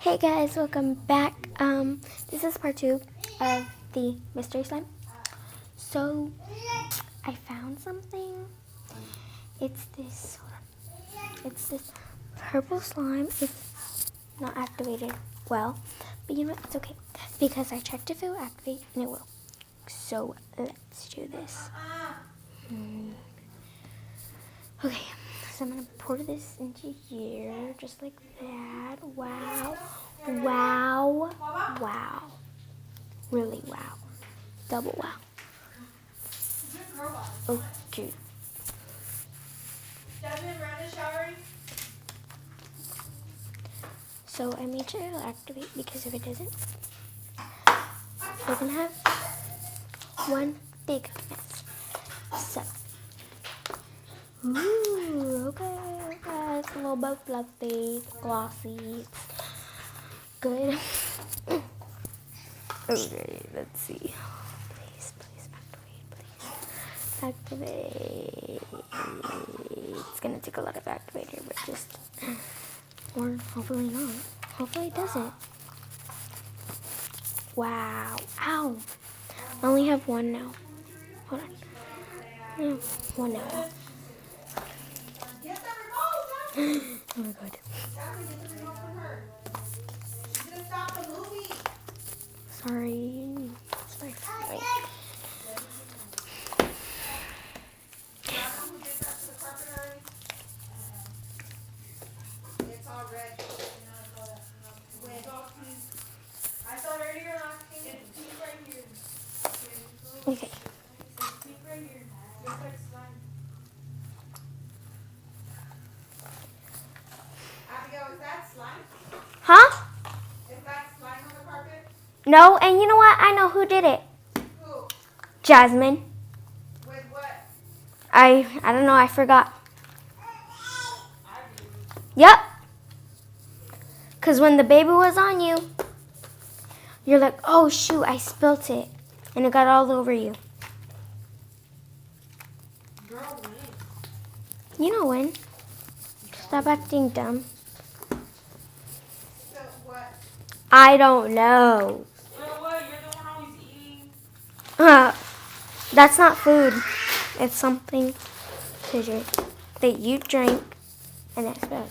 Hey guys, welcome back. This is part 2 of the mystery slime. So, I found something. It's this purple slime. It's not activated well, but you know what? It's okay because I checked if it will activate and it will. So, let's do this. Okay, so I'm gonna pour this into here, just like that. Wow, wow, wow. Really wow. Double wow. Okay. So I made sure it'll activate because if it doesn't, we're gonna have one big mess. So, ooh, okay, it's a little bit fluffy, glossy, it's good. Okay, let's see. Please, activate. It's gonna take a lot of activator, but just, or hopefully not. Hopefully it doesn't. Wow. Ow. I only have one now. Hold on. I have one now. Oh my god. Sorry. Wait. Okay. Huh? Is that slime on the carpet? No, and you know what? I know who did it. Who? Jasmine. With what? I don't know. I forgot. Yep. Because when the baby was on you, you're like, oh shoot, I spilt it. And it got all over you. Girl, when? You know when. Stop acting dumb. So what? I don't know. Girl, what? You're the one always eating. That's not food. It's something to drink that you drink and it spilled.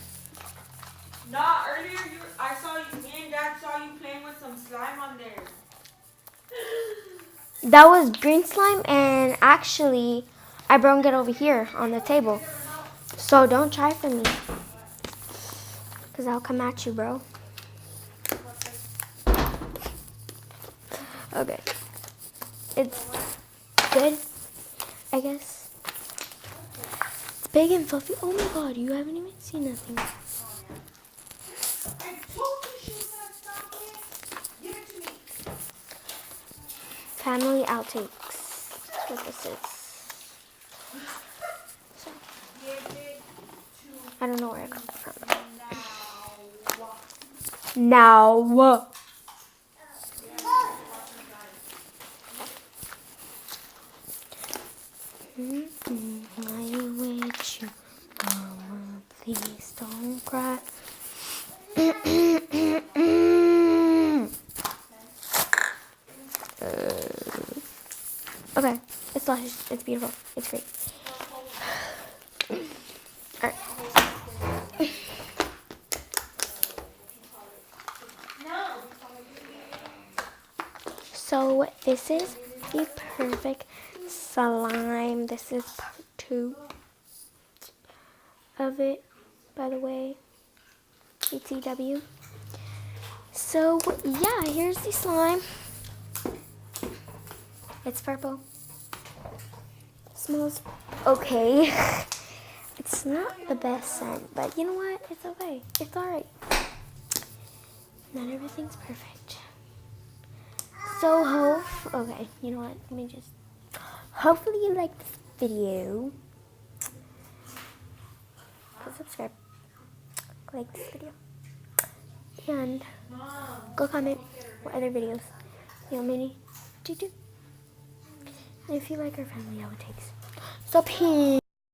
Nah, earlier I saw you, me and Dad saw you playing with some slime on there. That was green slime, and actually, I broke it over here on the table. So don't try for me, because I'll come at you, bro. Okay. It's good, I guess. It's big and fluffy. Oh my god, you haven't even seen nothing. Family outtakes. That's what this is. So, I don't know where I got that from. Now. I'm with you, mama. Please don't cry. Okay, it's delicious. It's beautiful. It's great. Alright. So this is the perfect slime. This is part 2 of it, by the way. ETW. So yeah, here's the slime. It's purple. Smells okay. It's not the best scent, but you know what? It's okay. It's alright. Not everything's perfect. So okay, you know what? Let me just. Hopefully you like this video. Go subscribe. Like this video. And go comment what other videos you want me to do. And if you like our family outtakes. So peace.